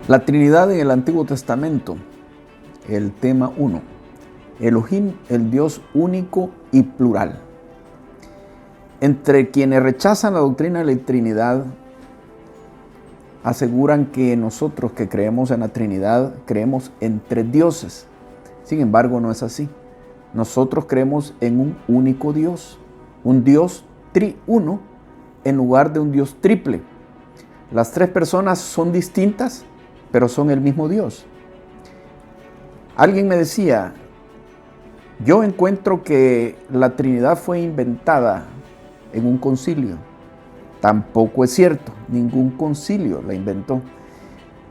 La Trinidad en el Antiguo Testamento, el tema 1. Elohim, el Dios único y plural. Entre quienes rechazan la doctrina de la Trinidad, aseguran que nosotros que creemos en la Trinidad, creemos en tres dioses. Sin embargo, no es así. Nosotros creemos en un único Dios, un Dios triuno en lugar de un Dios triple. Las tres personas son distintas, pero son el mismo Dios. Alguien me decía, yo encuentro que la Trinidad fue inventada en un concilio. Tampoco es cierto, ningún concilio la inventó.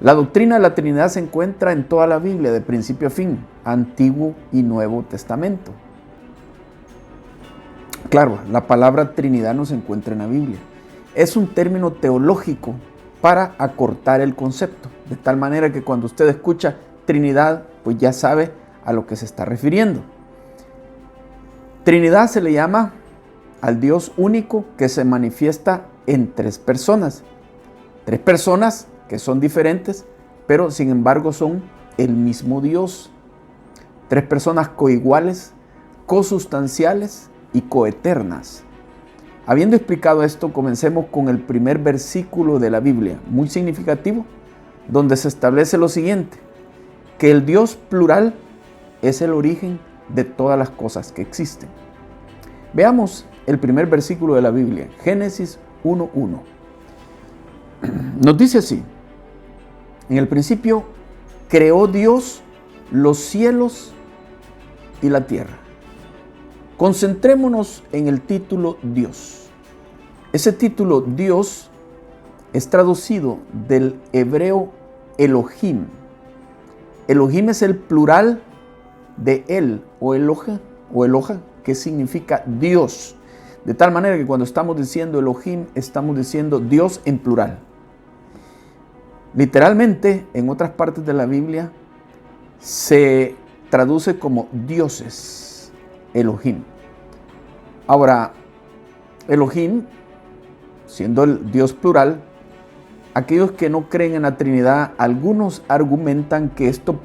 La doctrina de la Trinidad se encuentra en toda la Biblia, de principio a fin, Antiguo y Nuevo Testamento. Claro, la palabra Trinidad no se encuentra en la Biblia. Es un término teológico para acortar el concepto, de tal manera que cuando usted escucha Trinidad, pues ya sabe a lo que se está refiriendo. Trinidad se le llama al Dios único que se manifiesta en tres personas. Tres personas que son diferentes, pero sin embargo son el mismo Dios. Tres personas coiguales, cosustanciales y coeternas. Habiendo explicado esto, comencemos con el primer versículo de la Biblia, muy significativo, donde se establece lo siguiente, que el Dios plural es el origen de todas las cosas que existen. Veamos el primer versículo de la Biblia, Génesis 1:1. Nos dice así, en el principio creó Dios los cielos y la tierra. Concentrémonos en el título Dios. Ese título Dios es traducido del hebreo Elohim. Elohim es el plural de El o Eloja, que significa Dios. De tal manera que cuando estamos diciendo Elohim, estamos diciendo Dios en plural. Literalmente, en otras partes de la Biblia, se traduce como dioses, Elohim. Ahora, Elohim, siendo el Dios plural, aquellos que no creen en la Trinidad, algunos argumentan que esto,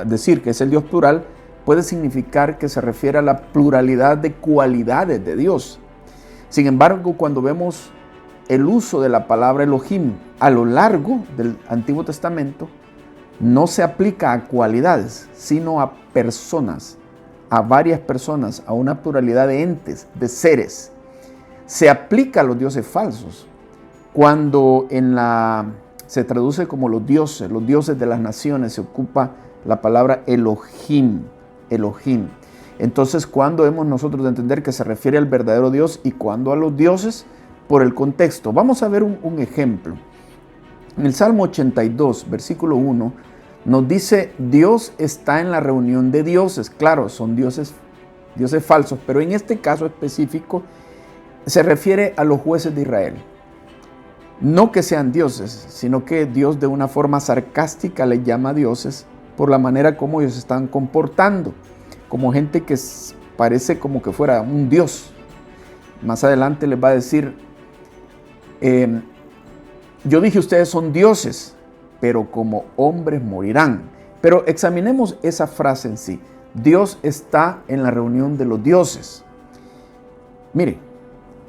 decir que es el Dios plural, puede significar que se refiere a la pluralidad de cualidades de Dios. Sin embargo, cuando vemos el uso de la palabra Elohim a lo largo del Antiguo Testamento, no se aplica a cualidades, sino a personas, a varias personas, a una pluralidad de entes, de seres. Se aplica a los dioses falsos, cuando se traduce como los dioses de las naciones, se ocupa la palabra Elohim. Entonces, ¿cuándo hemos nosotros de entender que se refiere al verdadero Dios y cuándo a los dioses? Por el contexto. Vamos a ver un ejemplo. En el Salmo 82, versículo 1, nos dice, Dios está en la reunión de dioses. Claro, son dioses falsos, pero en este caso específico se refiere a los jueces de Israel. No que sean dioses, sino que Dios de una forma sarcástica les llama dioses por la manera como ellos se están comportando, como gente que parece como que fuera un dios. Más adelante les va a decir, yo dije ustedes son dioses, pero como hombres morirán. Pero examinemos esa frase en sí. Dios está en la reunión de los dioses. Mire,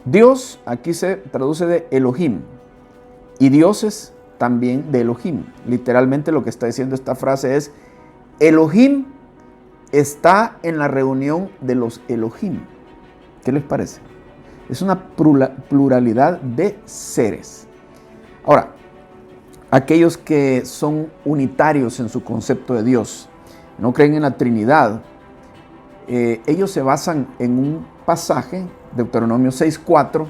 Dios aquí se traduce de Elohim y dioses también de Elohim. Literalmente lo que está diciendo esta frase es Elohim está en la reunión de los Elohim. ¿Qué les parece? Es una pluralidad de seres. Ahora, aquellos que son unitarios en su concepto de Dios, no creen en la Trinidad, ellos se basan en un pasaje, Deuteronomio 6:4,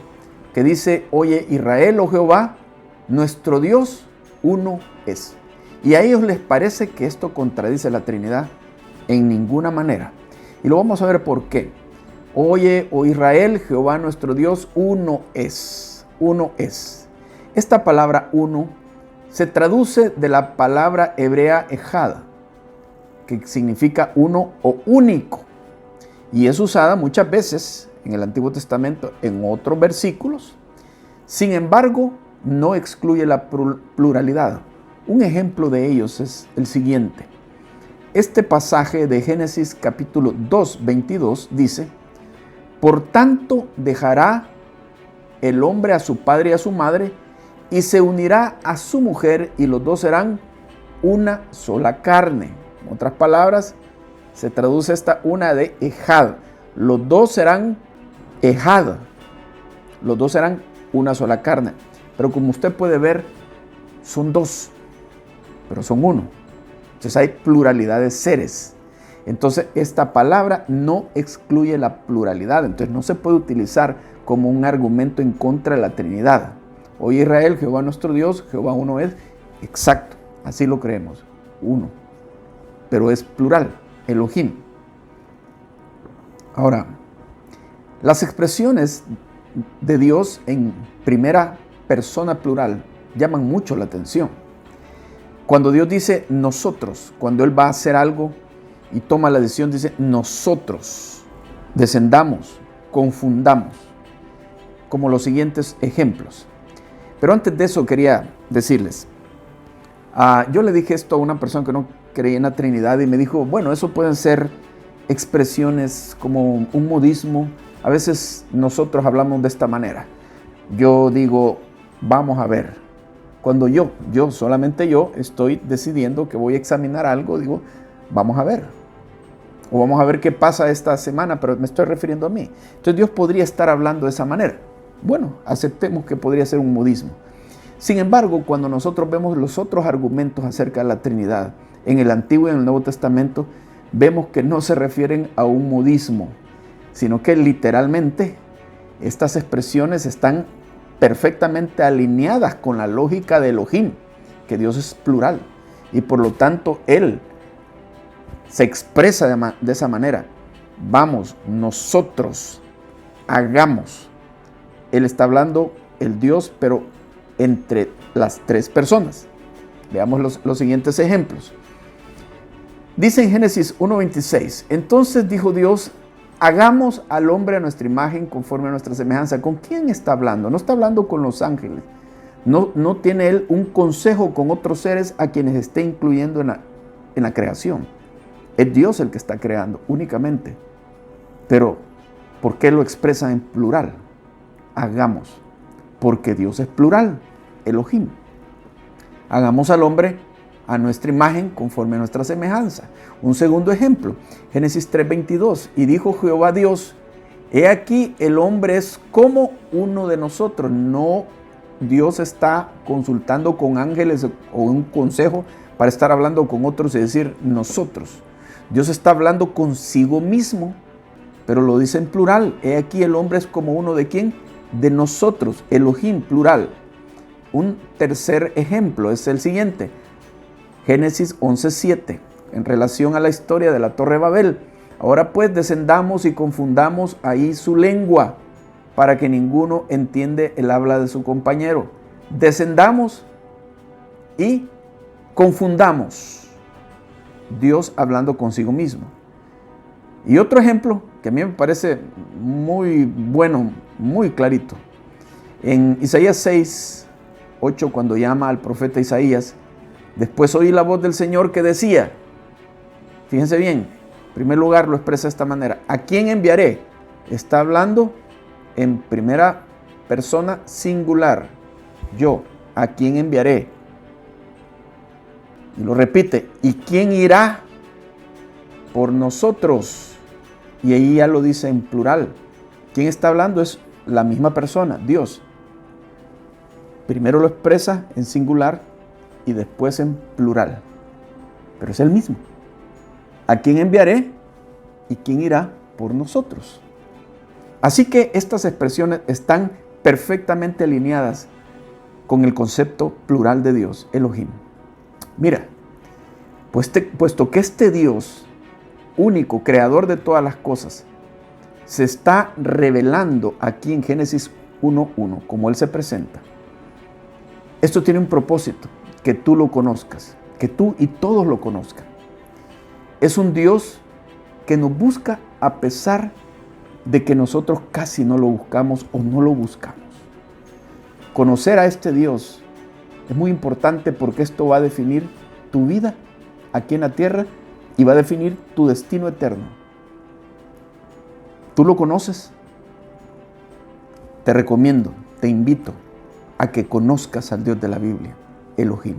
que dice, oye Israel, oh Jehová, nuestro Dios uno es. Y a ellos les parece que esto contradice la Trinidad en ninguna manera. Y lo vamos a ver por qué. Oye, oh Israel, Jehová nuestro Dios, uno es. Uno es. Esta palabra uno se traduce de la palabra hebrea ejad, que significa uno o único. Y es usada muchas veces en el Antiguo Testamento en otros versículos. Sin embargo, no excluye la pluralidad. Un ejemplo de ellos es el siguiente. Este pasaje de Génesis capítulo 2, 22 dice: por tanto dejará el hombre a su padre y a su madre, y se unirá a su mujer, y los dos serán una sola carne. En otras palabras, se traduce esta una de ejad. Los dos serán ejad. Los dos serán una sola carne. Pero como usted puede ver, son dos, pero son uno. Entonces hay pluralidad de seres. Entonces esta palabra no excluye la pluralidad. Entonces no se puede utilizar como un argumento en contra de la Trinidad. Oye Israel, Jehová nuestro Dios, Jehová uno es. Exacto, así lo creemos, uno. Pero es plural, Elohim. Ahora, las expresiones de Dios en primera persona plural llaman mucho la atención. Cuando Dios dice nosotros, cuando Él va a hacer algo y toma la decisión, dice nosotros, descendamos, confundamos, como los siguientes ejemplos. Pero antes de eso quería decirles, yo le dije esto a una persona que no creía en la Trinidad y me dijo, bueno, eso pueden ser expresiones como un modismo. A veces nosotros hablamos de esta manera. Yo digo, vamos a ver. Cuando solamente yo, estoy decidiendo que voy a examinar algo, digo, vamos a ver. O vamos a ver qué pasa esta semana, pero me estoy refiriendo a mí. Entonces Dios podría estar hablando de esa manera. Bueno, aceptemos que podría ser un modismo. Sin embargo, cuando nosotros vemos los otros argumentos acerca de la Trinidad, en el Antiguo y en el Nuevo Testamento, vemos que no se refieren a un modismo, sino que literalmente estas expresiones están perfectamente alineadas con la lógica de Elohim, que Dios es plural, y por lo tanto Él se expresa de esa manera. Vamos, nosotros, hagamos. Él está hablando, el Dios, pero entre las tres personas. Veamos los siguientes ejemplos. Dice en Génesis 1:26, entonces dijo Dios, hagamos al hombre a nuestra imagen conforme a nuestra semejanza. ¿Con quién está hablando? No está hablando con los ángeles. No tiene Él un consejo con otros seres a quienes esté incluyendo en la creación. Es Dios el que está creando únicamente. Pero, ¿por qué lo expresa en plural? Hagamos, porque Dios es plural, Elohim. Hagamos al hombre a nuestra imagen conforme a nuestra semejanza. Un segundo ejemplo, Génesis 3:22, y dijo Jehová Dios, he aquí el hombre es como uno de nosotros. No, Dios está consultando con ángeles o un consejo para estar hablando con otros y decir nosotros. Dios está hablando consigo mismo, pero lo dice en plural. He aquí el hombre es como uno de ¿quién? De nosotros, Elohim, plural. Un tercer ejemplo es el siguiente, Génesis 11:7, en relación a la historia de la Torre de Babel. Ahora pues descendamos y confundamos ahí su lengua, para que ninguno entiende el habla de su compañero. Descendamos y confundamos. Dios hablando consigo mismo. Y otro ejemplo que a mí me parece muy bueno, muy clarito. En Isaías 6:8, cuando llama al profeta Isaías, después oí la voz del Señor que decía, fíjense bien, en primer lugar lo expresa de esta manera, ¿a quién enviaré? Está hablando en primera persona singular, yo, ¿a quién enviaré? Y lo repite, ¿y quién irá por nosotros? Y ahí ya lo dice en plural. ¿Quién está hablando? Es la misma persona, Dios. Primero lo expresa en singular y después en plural. Pero es el mismo. ¿A quién enviaré? ¿Y quién irá por nosotros? Así que estas expresiones están perfectamente alineadas con el concepto plural de Dios, Elohim. Mira, puesto que este Dios, único, creador de todas las cosas, se está revelando aquí en Génesis 1:1, como Él se presenta. Esto tiene un propósito, que tú lo conozcas, que tú y todos lo conozcan. Es un Dios que nos busca a pesar de que nosotros casi no lo buscamos o no lo buscamos. Conocer a este Dios Es muy importante porque esto va a definir tu vida aquí en la tierra y va a definir tu destino eterno. ¿Tú lo conoces? Te recomiendo, te invito a que conozcas al Dios de la Biblia, Elohim.